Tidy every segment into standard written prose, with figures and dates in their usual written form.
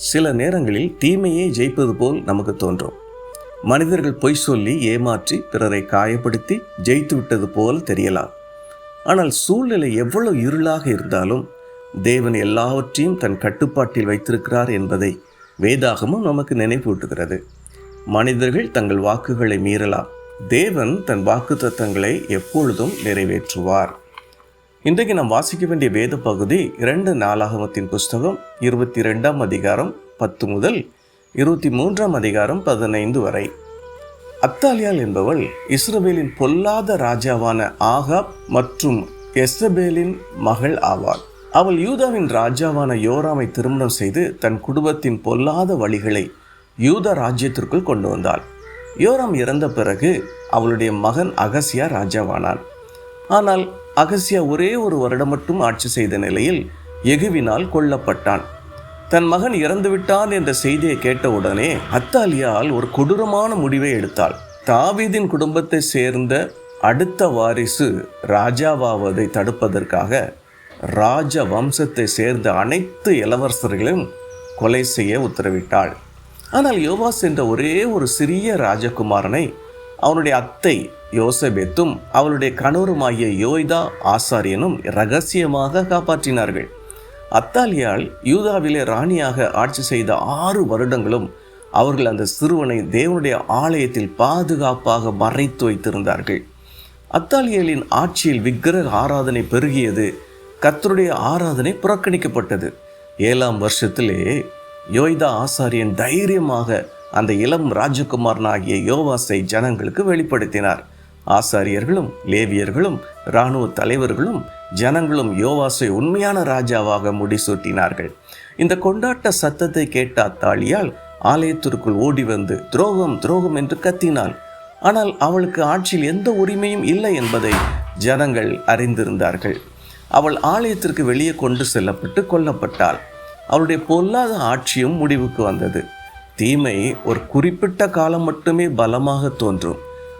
சில நேரங்களில் தீமையே ஜெயிப்பது போல் நமக்கு தோன்றும். மனிதர்கள் பொய் சொல்லி ஏமாற்றி பிறரை காயப்படுத்தி ஜெயித்து விட்டது போல் தெரியலாம். ஆனால் சூழ்நிலை எவ்வளவு இருளாக இருந்தாலும் தேவன் எல்லாவற்றையும் தன் கட்டுப்பாட்டில் வைத்திருக்கிறார் என்பதை வேதாகமும் நமக்கு நினைவூட்டுகிறது. மனிதர்கள் தங்கள் வாக்குகளை மீறலாம், தேவன் தன் வாக்குத்தத்தங்களை எப்பொழுதும் நிறைவேற்றுவார். இன்றைக்கு நாம் வாசிக்க வேண்டிய வேத பகுதி 2 நாளாகமத்தின் புஸ்தகம் 22ஆம் அதிகாரம் 10 முதல் 23ஆம் அதிகாரம் 15 வரை. அத்தாலியாள் என்பவள் இஸ்ரவேலின் பொல்லாத ராஜாவான ஆகாப் மற்றும் எசபேலின் மகள் ஆவாள். அவள் யூதாவின் ராஜாவான யோராமை திருமணம் செய்து தன் குடும்பத்தின் பொல்லாத வழிகளை யூதா ராஜ்யத்திற்குள் கொண்டு வந்தாள். யோராம் இறந்த பிறகு அவளுடைய மகன் அகசியா ராஜாவானான். ஆனால் அகசியா ஒரே ஒரு வருடம் மட்டும் ஆட்சி செய்த நிலையில் யெகூவினால் கொல்லப்பட்டான். தன் மகன் இறந்துவிட்டான் என்ற செய்தியை கேட்டவுடனே அத்தாலியாள் ஒரு கொடூரமான முடிவை எடுத்தாள். தாவீதின் குடும்பத்தை சேர்ந்த அடுத்த வாரிசு ராஜாவாவதை தடுப்பதற்காக ராஜ வம்சத்தை சேர்ந்த அனைத்து இளவரசர்களையும் கொலை செய்ய உத்தரவிட்டாள். ஆனால் யோவாஸ் என்ற ஒரே ஒரு சிறிய ராஜகுமாரனை அவனுடைய அத்தை யோசபேத்தும் அவளுடைய கணவருமாகிய யோய்தா ஆசாரியனும் இரகசியமாக காப்பாற்றினார்கள். அத்தாலியாள் யூதாவிலே ராணியாக ஆட்சி செய்த 6 வருடங்களும் அவர்கள் அந்த சிறுவனை தேவனுடைய ஆலயத்தில் பாதுகாப்பாக மறைத்து வைத்திருந்தார்கள். அத்தாலியாளின் ஆட்சியில் விக்கிரக ஆராதனை பெருகியது, கர்த்தருடைய ஆராதனை புறக்கணிக்கப்பட்டது. 7ஆம் வருஷத்திலே யோய்தா ஆசாரியன் தைரியமாக அந்த இளம் ராஜகுமாரனாகிய யோவாசை ஜனங்களுக்கு வெளிப்படுத்தினார். ஆசாரியர்களும் லேவியர்களும் இராணுவ தலைவர்களும் ஜனங்களும் யோவாசை உண்மையான ராஜாவாக முடிசூட்டினார்கள். இந்த கொண்டாட்ட சத்தத்தை கேட்ட அத்தாலியாள் ஆலயத்திற்குள் ஓடி வந்து துரோகம் துரோகம் என்று கத்தினாள். ஆனால் அவளுக்கு ஆட்சியில் எந்த உரிமையும் இல்லை என்பதை ஜனங்கள் அறிந்திருந்தார்கள். அவள் ஆலயத்திற்கு வெளியே கொண்டு செல்லப்பட்டு கொல்லப்பட்டாள். அவளுடைய பொல்லாத ஆட்சியும் முடிவுக்கு வந்தது. தீமை ஒரு குறிப்பிட்ட காலம் மட்டுமே பலமாக தோன்றும்,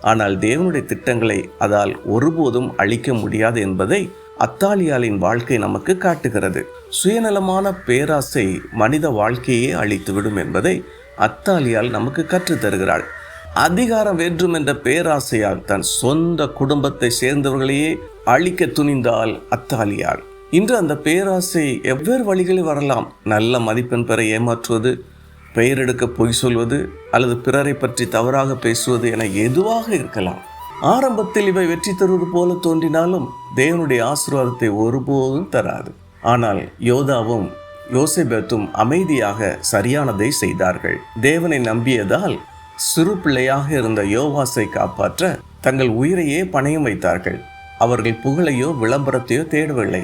ஆனால் தேவனுடைய திட்டங்களை அதால் ஒருபோதும் அழிக்க முடியாது என்பதை அத்தாலியாளின் வாழ்க்கை நமக்கு காட்டுகிறது. சுயநலமான பேராசை மனித வாழ்க்கையே அழித்துவிடும் என்பதை அத்தாலியாள் நமக்கு கற்றுத்தருகிறாள். அதிகாரம் வேண்டும் என்ற பேராசையால் தன் சொந்த குடும்பத்தை சேர்ந்தவர்களையே அழிக்க துணிந்தாள் அத்தாலியாள். இன்று அந்த பேராசை வெவ்வேறு வழிகளில் வரலாம். நல்ல மதிப்பெண் பெற ஏமாற்றுவது, பெயரெடுக்க பொய் சொல்வது, அல்லது பிறரை பற்றி தவறாக பேசுவது என எதுவாக இருக்கலாம். ஆரம்பத்தில் இவை வெற்றி தருவது போல தோன்றினாலும் தேவனுடைய ஆசீர்வாதத்தை ஒருபோதும் தராது. ஆனால் யோதாவும் யோசேபேத்தும் அமைதியாக சரியானதை செய்தார்கள். தேவனை நம்பியதால் சிறு பிள்ளையாக இருந்த யோவாசை காப்பாற்ற தங்கள் உயிரையே பணயம் வைத்தார்கள். அவர்கள் புகழையோ விளம்பரத்தையோ தேடவில்லை,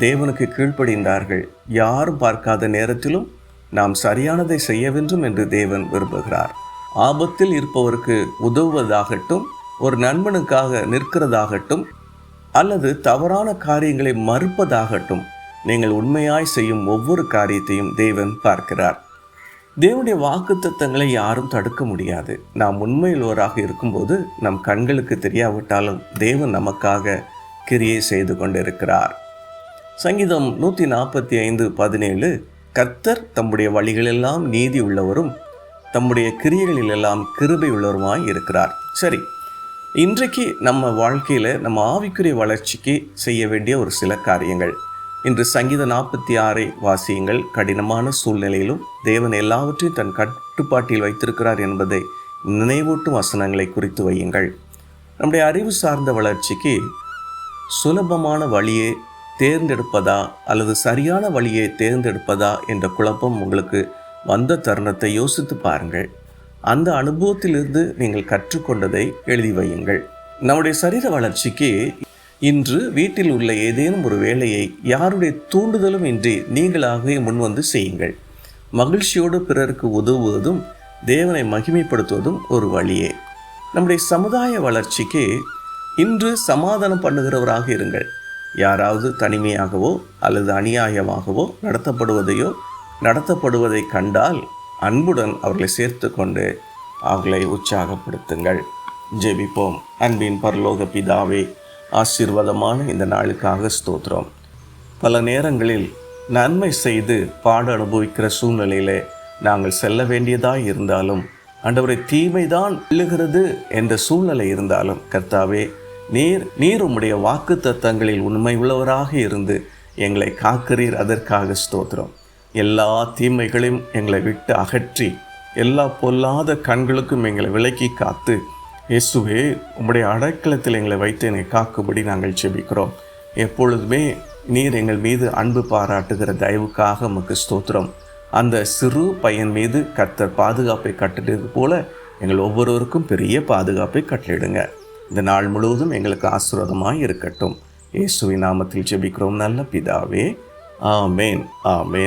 தேவனுக்கு கீழ்ப்படிந்தார்கள். யாரும் பார்க்காத நேரத்திலும் நாம் சரியானதை செய்ய வேண்டும் என்று தேவன் விரும்புகிறார். ஆபத்தில் இருப்பவருக்கு உதவுவதாகட்டும், ஒரு நண்பனுக்காக நிற்கிறதாகட்டும், அல்லது தவறான காரியங்களை மறுப்பதாகட்டும், நீங்கள் உண்மையாய் செய்யும் ஒவ்வொரு காரியத்தையும் தேவன் பார்க்கிறார். தேவனுடைய வாக்குத்தத்தங்களை யாரும் தடுக்க முடியாது. நாம் உண்மையுள்ளவராக இருக்கும்போது நம் கண்களுக்கு தெரியாவிட்டாலும் தேவன் நமக்காக கிரியை செய்து கொண்டிருக்கிறார். சங்கீதம் 145:17 கர்த்தர் தம்முடைய வழிகளெல்லாம் நீதி உள்ளவரும் தம்முடைய கிரியைகளிலெல்லாம் கிருபை உள்ளவருமாய் இருக்கிறார். சரி, இன்றைக்கு நம்ம வாழ்க்கையில் நம்ம ஆவிக்குரிய வளர்ச்சிக்கு செய்ய வேண்டிய ஒரு சில காரியங்கள். இன்று சங்கீதம் 46 வாசியுங்கள். கடினமான சூழ்நிலையிலும் தேவன் எல்லாவற்றையும் தன் கட்டுப்பாட்டில் வைத்திருக்கிறார் என்பதை நினைவூட்டும் வசனங்களை குறித்து வையுங்கள். நம்முடைய அறிவு சார்ந்த வளர்ச்சிக்கு சுலபமான வழியை தேர்ந்தெடுப்பதா அல்லது சரியான வழியை தேர்ந்தெடுப்பதா என்ற குழப்பம் உங்களுக்கு வந்த தருணத்தை யோசித்து பாருங்கள். அந்த அனுபவத்திலிருந்து நீங்கள் கற்றுக்கொண்டதை எழுதி வையுங்கள். நம்முடைய சரீர வளர்ச்சிக்கு இன்று வீட்டில் உள்ள ஏதேனும் ஒரு வேலையை யாருடைய தூண்டுதலும் இன்றி நீங்களாகவே முன்வந்து செய்யுங்கள். மகிழ்ச்சியோடு பிறருக்கு உதவுவதும் தேவனை மகிமைப்படுத்துவதும் ஒரு வழியே. நம்முடைய சமுதாய வளர்ச்சிக்கு இன்று சமாதானம் பண்ணுகிறவராக இருங்கள். யாராவது தனிமையாகவோ அல்லது அநியாயமாகவோ நடத்தப்படுவதை கண்டால் அன்புடன் அவர்களை சேர்த்து கொண்டு அவர்களை உற்சாகப்படுத்துங்கள். ஜெபிப்போம். அன்பின் பரலோக பிதாவே, ஆசீர்வாதமான இந்த நாளுக்காக ஸ்தோத்திரம். பல நேரங்களில் நன்மை செய்து பாடு அனுபவிக்கிற சூழ்நிலையிலே நாங்கள் செல்ல வேண்டியதாய் இருந்தாலும், ஆண்டவரை தீமைதான் விழுகிறது என்ற சூழ்நிலை இருந்தாலும், கர்த்தாவே நீர் உம்முடைய வாக்கு தத்தங்களில் உண்மை உள்ளவராக இருந்து எங்களை காக்கிறீர். அதற்காக ஸ்தோத்திரம். எல்லா தீமைகளையும் எங்களை விட்டு அகற்றி, எல்லா பொல்லாத கண்களுக்கும் எங்களை விலக்கி காத்து, இயேசுவே உம்முடைய அடைக்கலத்தில் எங்களை வைத்து என்னை காக்கும்படி நாங்கள் ஜெபிக்கிறோம். எப்பொழுதுமே நீர் எங்கள் மீது அன்பு பாராட்டுகிற தயவுக்காக உமக்கு ஸ்தோத்திரம். அந்த சிறு பையன் மீது கர்த்தர் பாதுகாப்பை கட்டளிட்டது போல எங்கள் ஒவ்வொருவருக்கும் பெரிய பாதுகாப்பை கட்டளிடுங்க. இந்த நாள் முழுவதும் எங்களுக்கு ஆசீர்வாதமாய் இருக்கட்டும். இயேசுவின் நாமத்தில் ஜெபிக்கிறோம் நல்ல பிதாவே. ஆமேன், ஆமேன்.